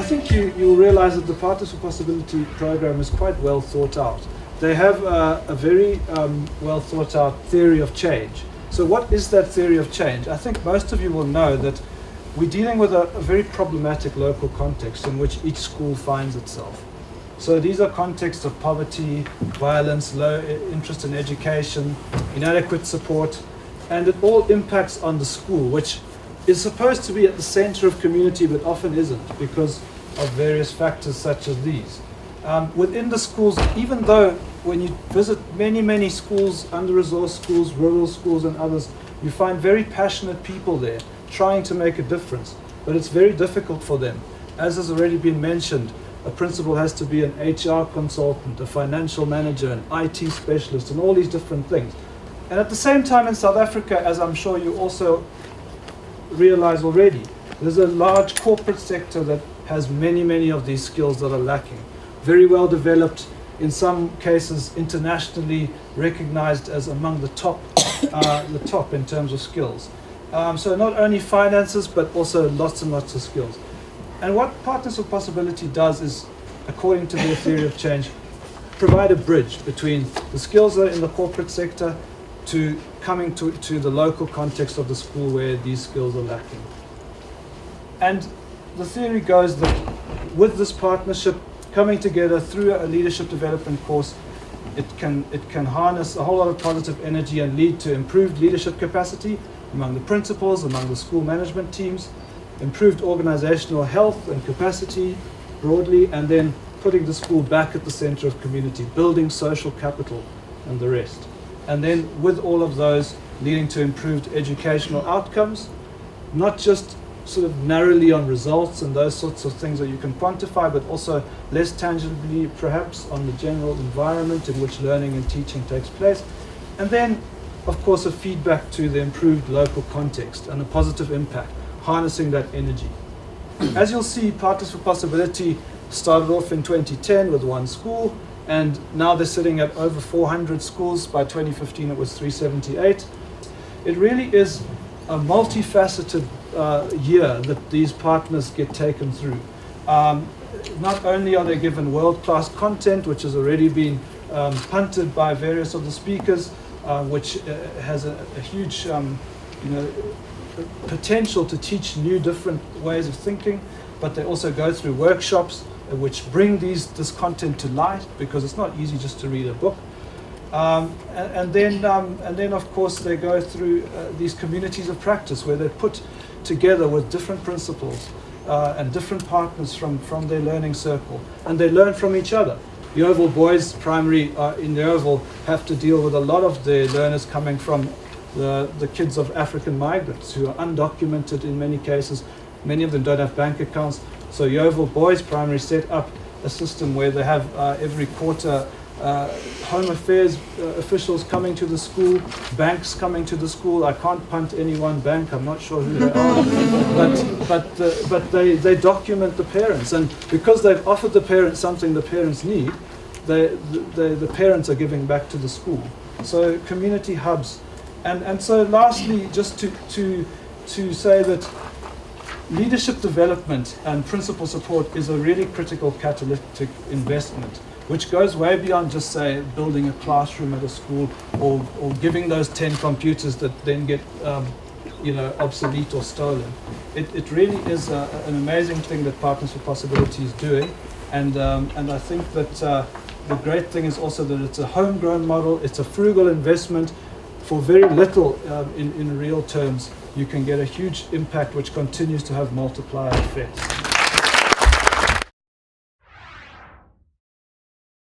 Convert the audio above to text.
think you'll realize that the Partners for Possibility program is quite well thought out. They have a very well thought out theory of change. So what is that theory of change? I think most of you will know that we're dealing with a very problematic local context in which each school finds itself. So these are contexts of poverty, violence, low interest in education, inadequate support, and it all impacts on the school, which is supposed to be at the center of community but often isn't because of various factors such as these. Within the schools, even though when you visit many schools, under-resourced schools, rural schools and others, you find very passionate people there trying to make a difference, but it's very difficult for them. As has already been mentioned, a principal has to be an HR consultant, a financial manager, an IT specialist, and all these different things. And at the same time in South Africa, as I'm sure you also realize already, there's a large corporate sector that has many of these skills that are lacking. Very well developed, in some cases internationally recognized as among the top in terms of skills. So not only finances, but also lots and lots of skills. And what Partners for Possibility does is, according to their theory of change, provide a bridge between the skills that are in the corporate sector to coming to the local context of the school where these skills are lacking. And the theory goes that with this partnership coming together through a leadership development course, it can harness a whole lot of positive energy and lead to improved leadership capacity among the principals, among the school management teams, improved organizational health and capacity broadly, and then putting the school back at the center of community, building social capital and the rest. And then with all of those leading to improved educational outcomes, not just sort of narrowly on results and those sorts of things that you can quantify, but also less tangibly perhaps on the general environment in which learning and teaching takes place. And then, of course, a feedback to the improved local context and a positive impact, harnessing that energy. As you'll see, Partners for Possibility started off in 2010 with one school, and now they're sitting at over 400 schools. By 2015 it was 378. It really is a multifaceted year that these partners get taken through. Not only are they given world-class content, which has already been punted by various of the speakers, which has a huge potential to teach new different ways of thinking, but they also go through workshops which bring this content to light, because it's not easy just to read a book. And then of course they go through these communities of practice where they're put together with different principals and different partners from their learning circle, and they learn from each other. The Yeoville boys primary in the Yeoville have to deal with a lot of their learners coming from the kids of African migrants who are undocumented in many cases. Many of them don't have bank accounts. So Yeoville Boys Primary set up a system where they have every quarter Home Affairs officials coming to the school, banks coming to the school. I can't punt any one bank, I'm not sure who they are, but they document the parents, and because they've offered the parents something the parents need, the parents are giving back to the school. So community hubs. And so lastly, just to say that leadership development and principal support is a really critical catalytic investment, which goes way beyond just, say, building a classroom at a school or giving those 10 computers that then get obsolete or stolen. It really is an amazing thing that Partners for Possibility is doing, and I think that the great thing is also that it's a homegrown model. It's a frugal investment. For very little in real terms, you can get a huge impact which continues to have multiplier effects.